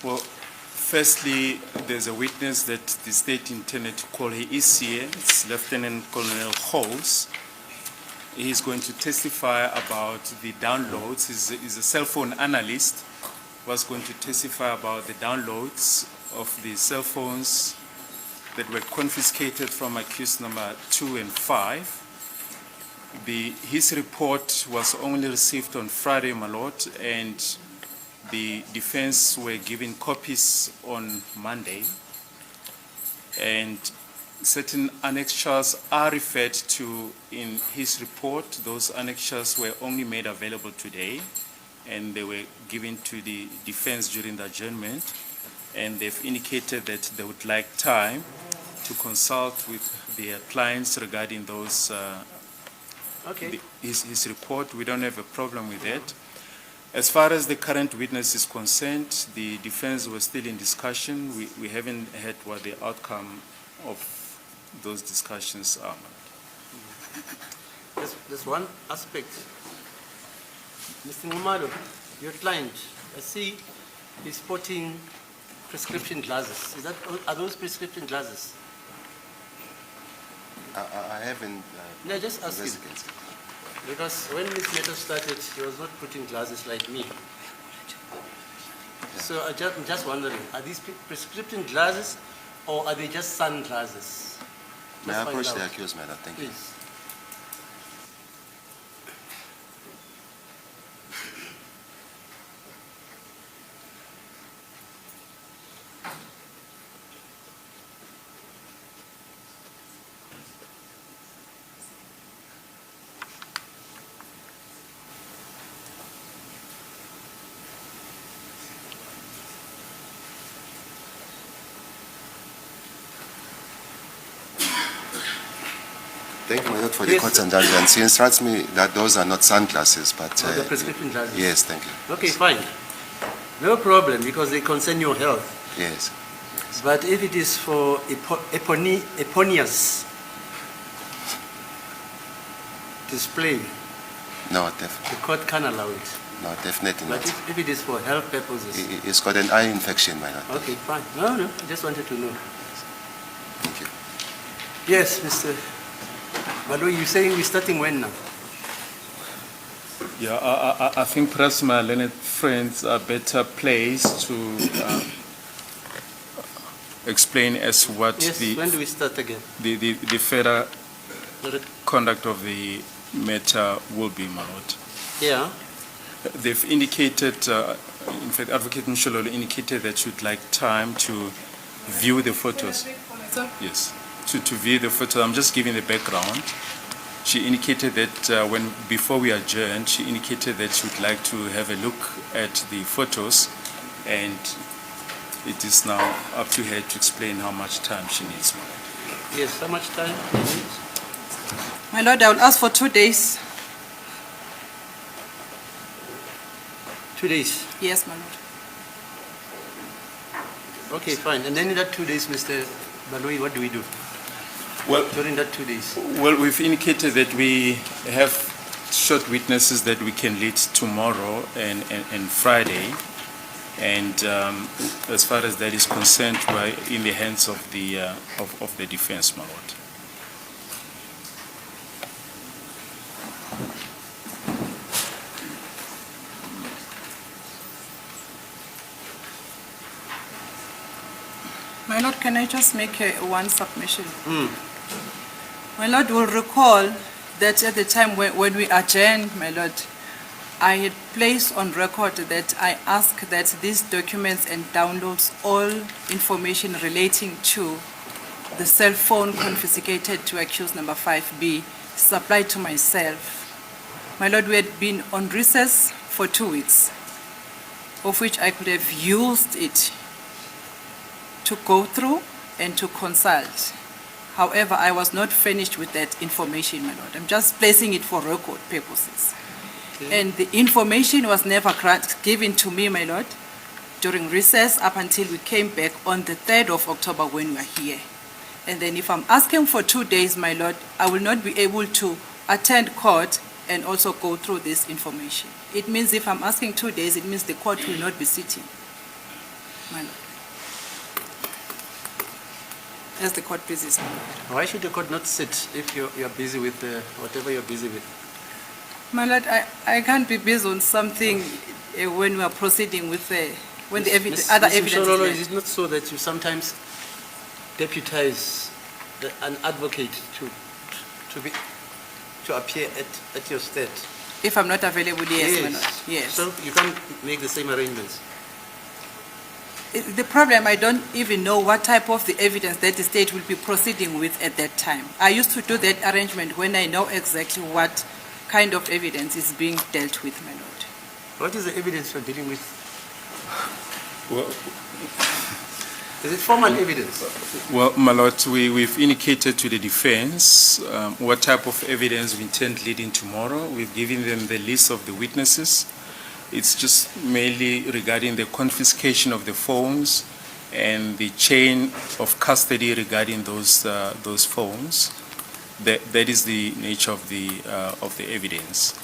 Well, firstly, there's a witness that the state intended to call. He is here. It's Lieutenant Colonel Hose. He's going to testify about the downloads. He's a cell phone analyst. Was going to testify about the downloads of the cell phones that were confiscated from accused number 2 and 5. His report was only received on Friday, my lord, and the defense were given copies on Monday. And certain annexures are referred to in his report. Those annexures were only made available today, and they were given to the defense during the adjournment. And they've indicated that they would like time to consult with their clients regarding those. His report. We don't have a problem with that. As far as the current witness is concerned, the defense was still in discussion. We haven't heard what the outcome of those discussions are. There's one aspect. Mr. Ngumalo, your client, I see he's sporting prescription glasses. Are those prescription glasses? I haven't. No, just ask him. Because when this matter started, he was not putting glasses like me. Yeah. So I'm just wondering, are these prescription glasses or are they just sunglasses? May I approach the accused, madam? Thank you. Please. Thank you, my lord, for the court's indulgence. He instructs me that those are not sunglasses, but... the prescription glasses? Yes, thank you. Okay, fine. No problem, because they concern your health. Yes. But if it is for eponymous display, no, definitely. the court can allow it. No, definitely not. But if it is for health purposes... He's got an eye infection, my lord. Okay, fine. No, I just wanted to know. Thank you. Yes, Mr. Malo, you're saying we're starting when now? Yeah, I think perhaps my learned friends are better placed to explain as what when do we start again? The further conduct of the matter will be, my lord. Yeah. They've indicated, in fact, Advocate Mshololo indicated that you'd like time to view the photos. Yes, to view the photos. I'm just giving the background. She indicated that before we adjourned, she indicated that she would like to have a look at the photos, and it is now up to her to explain how much time she needs. Yes, how much time she needs? My lord, I will ask for 2 days. 2 days? Yes, my lord. Okay, fine. And then in that 2 days, Mr. Baloi, what do we do? Well, during that 2 days? Well, we've indicated that we have short witnesses that we can lead tomorrow and Friday. And as far as that is concerned, we're in the hands of the defense, my lord. My lord, can I just make one submission? My lord will recall that at the time when we adjourned, my lord, I had placed on record that I asked that these documents and downloads all information relating to the cell phone confiscated to accused number 5B supplied to myself. My lord, we had been on recess for 2 weeks, of which I could have used it to go through and to consult. However, I was not finished with that information, my lord. I'm just placing it for record purposes. Okay. And the information was never given to me, my lord, during recess up until we came back on the 3rd of October when we were here. And then if I'm asking for 2 days, my lord, I will not be able to attend court and also go through this information. It means if I'm asking 2 days, it means the court will not be sitting. my lord. As the court pleases, my lord. Why should the court not sit if you're busy with whatever you're busy with? My lord, I can't be based on something when we are proceeding with when the other Ms. evidence Mshololo, is is it not so that you sometimes deputize an advocate to appear at your stead? if I'm not available, yes, my lord. Yes. So you can't make the same arrangements. The problem, I don't even know what type of the evidence that the state will be proceeding with at that time. I used to do that arrangement when I know exactly what kind of evidence is being dealt with, my lord. What is the evidence you're dealing with? Well, Is it formal evidence? well, my lord, we've indicated to the defense what type of evidence we intend leading tomorrow. We've given them the list of the witnesses. It's just mainly regarding the confiscation of the phones and the chain of custody regarding those phones. That is the nature of the evidence.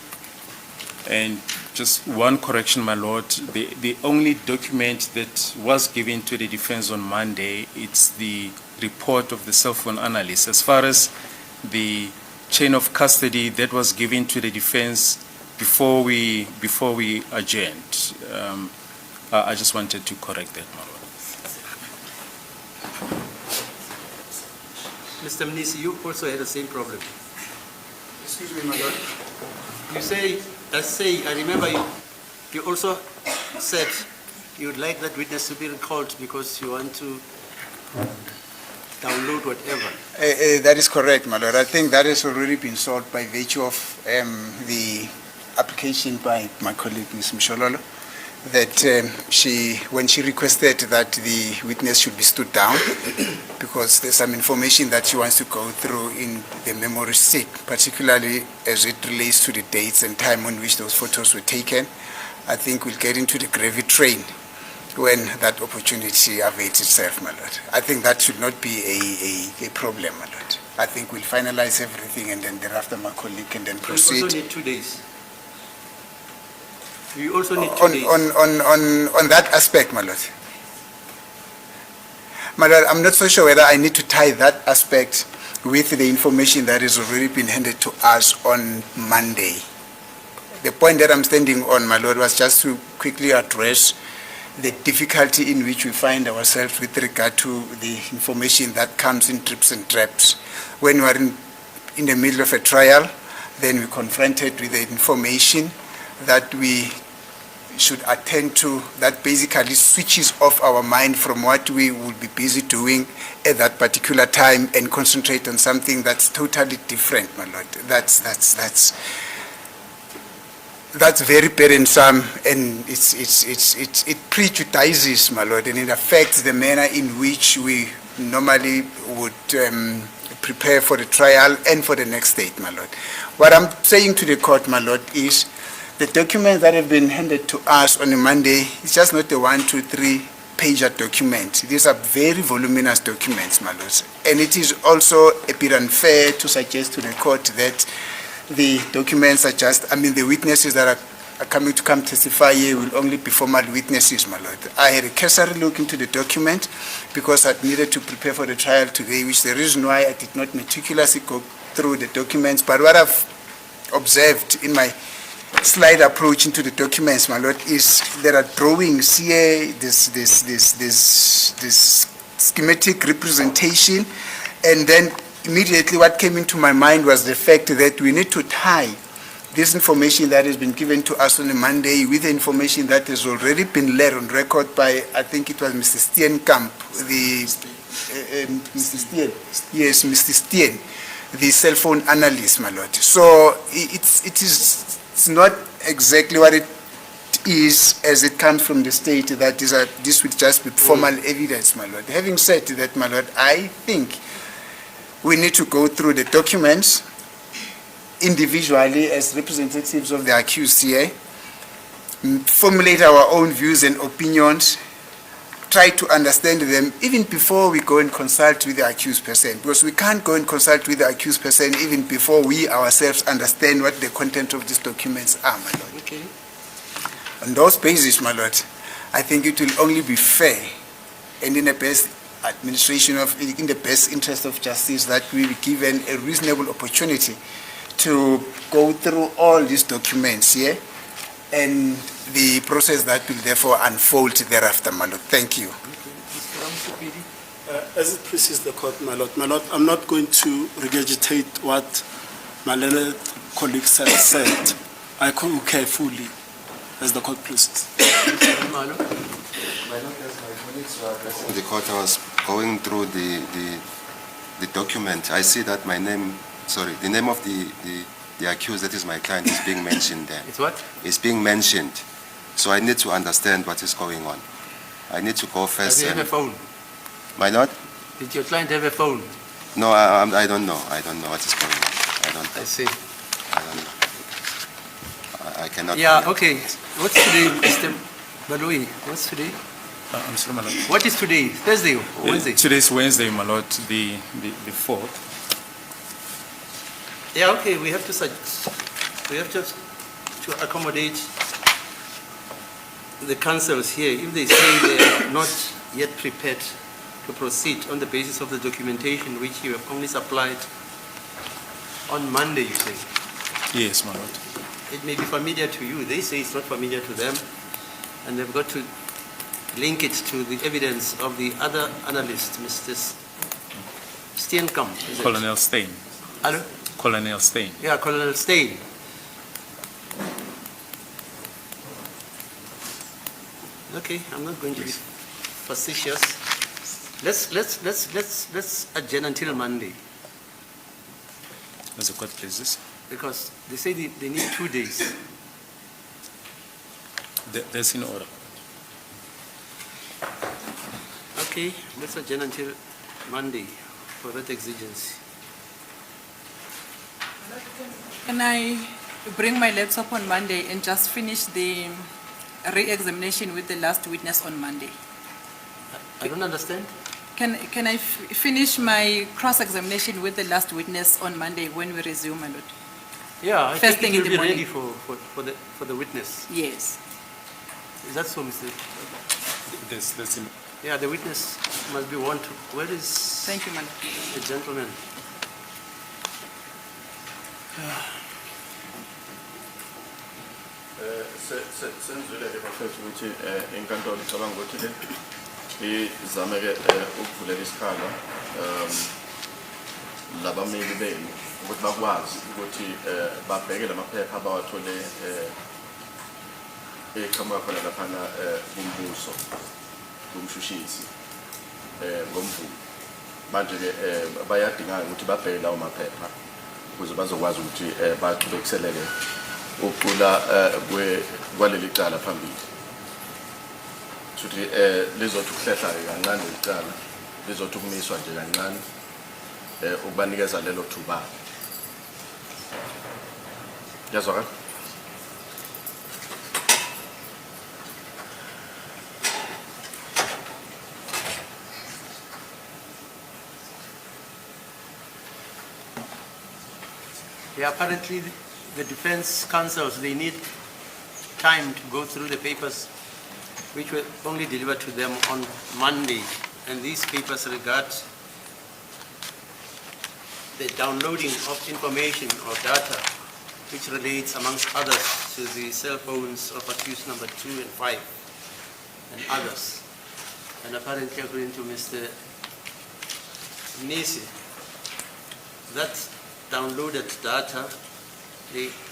And just one correction, my lord, the only document that was given to the defense on Monday, it's the report of the cell phone analyst. As far as the chain of custody that was given to the defense before we adjourned, I just wanted to correct that, my lord. Mr. Mnisi, you also had the same problem. Excuse me, my lord. You say, I remember you also said you would like that witness to be recalled because you want to download whatever. That is correct, my lord. I think that has already been solved by virtue of the application by my colleague, Ms. Mshololo, that when she requested that the witness should be stood down because there's some information that she wants to go through in the memory stick, particularly as it relates to the dates and time on which those photos were taken. I think we'll get into the gravy train when that opportunity avails itself, my lord. I think that should not be a problem, my lord. I think we'll finalize everything and then thereafter my colleague can then proceed. You also need 2 days. You also need 2 days. On that aspect, my lord. My lord, I'm not so sure whether I need to tie that aspect with the information that has already been handed to us on Monday. The point that I'm standing on, my lord, was just to quickly address the difficulty in which we find ourselves with regard to the information that comes in drips and drabs. When we are in the middle of a trial, then we're confronted with the information that we should attend to, that basically switches off our mind from what we would be busy doing at that particular time and concentrate on something that's totally different, my lord. That's very burdensome, and it prejudices, my lord, and it affects the manner in which we normally would prepare for the trial and for the next date, my lord. What I'm saying to the court, my lord, is the documents that have been handed to us on a Monday, it's just not a 1, 2, 3 pager document. These are very voluminous documents, my lords. And it is also a bit unfair to suggest to the court that the documents are just, the witnesses that are coming to come testify here will only be formal witnesses, my lord. I had a cursory look into the document because I needed to prepare for the trial today, which is the reason why I did not meticulously go through the documents. But what I've observed in my slide approach into the documents, my lord, is there are drawings here, this schematic representation, and then immediately what came into my mind was the fact that we need to tie this information that has been given to us on a Monday with the information that has already been laid on record by, I think it was Mr. Steenkamp, Mr. Steen, the cell phone analyst, my lord. So it's not exactly what it is as it comes from the state that this would just be formal evidence, my lord. Having said that, my lord, I think we need to go through the documents individually as representatives of the accused here, formulate our own views and opinions, try to understand them even before we go and consult with the accused person, because we can't go and consult with the accused person even before we ourselves understand what the content of these documents are, my lord. Okay. On those bases, my lord, I think it will only be fair and in the best in the best interest of justice that we be given a reasonable opportunity to go through all these documents here and the process that will therefore unfold thereafter, my lord. Thank you. Mr. Ramsipidi? As it pleases the court, my lord, I'm not going to regurgitate what my learned colleagues have said. I concur fully, as the court pleases. Mr. Khumalo? My lord, as my colleagues were addressing the court, I was going through the document. I see that the name of the accused, that is my client, is being mentioned there. It's what? It's being mentioned. So I need to understand what is going on. I need to go first. Does he have a phone? My lord? Did your client have a phone? No, I don't know. I don't know what is going on. I don't know. I see. I don't know. I cannot. Yeah, comment. okay. What's today, Mr. Baloi? What's today? I'm sorry, my lord. What is today? Thursday or Wednesday? Today's Wednesday, my lord, the 4th. Yeah, okay, we have to accommodate the councils here. If they say they are not yet prepared to proceed on the basis of the documentation which you have only supplied on Monday, you say. Yes, my lord. It may be familiar to you. They say it's not familiar to them, and they've got to link it to the evidence of the other analyst, Mr. Steenkamp. is it? Colonel Stein. Hello? Colonel Stein. Yeah, Colonel Stein. Okay, I'm not going to be facetious. Let's adjourn until Monday, As the court pleases. because they say they need 2 days. That's in order. Okay, let's adjourn until Monday for that exigency. Can I bring my laptop on Monday and just finish the re-examination with the last witness on Monday? I don't understand. Can I finish my cross-examination with the last witness on Monday when we resume, my lord? Yeah, I First think thing it in will the be ready morning. for the witness. Yes. Is that so, Mr.? That's in. Yeah, the witness must be one to. Where is Thank you, my lord. the gentleman? Senzile bafethu ukuthi inkantolo icabanga ukuthi izame ke ukuvulela isikhala labameli benu ukuthi bakwazi ukuthi babheke lamaphepha abawathole eqhamuka khona laphana kumbuso kumshushisi ngomvulo manje ke bayadinga ukuthi babheke lawo maphepha ukuze bazokwazi ukuthi baqhubekisele ukucula kwaleli cala phambili futhi lizothi ukuhlehla kancane icala lizothi ukumiswa nje kancane ukubanikeza lelo thuba yazwakala. Yeah, apparently the defense counsels, they need time to go through the papers which were only delivered to them on Monday. And these papers regard the downloading of information or data which relates, amongst others, to the cell phones of accused number 2 and 5 and others. And apparently, according to Mr. Nisi, that downloaded data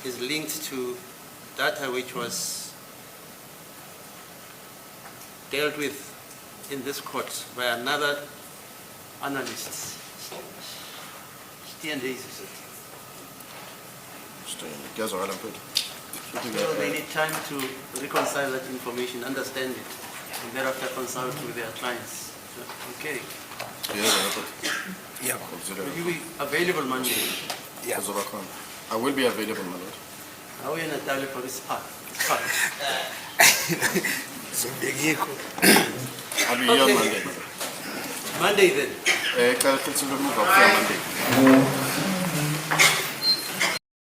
is linked to data which was dealt with in this court by another analyst. Yazwakala mfethu. So they need time to reconcile that information, understand it, and thereafter consult with their clients. Okay. Yeah. Will you be available Monday? Yeah. I will be available, my lord. How are you Natalia for this part? I'll be here Okay. Monday. Monday then. Can I Monday?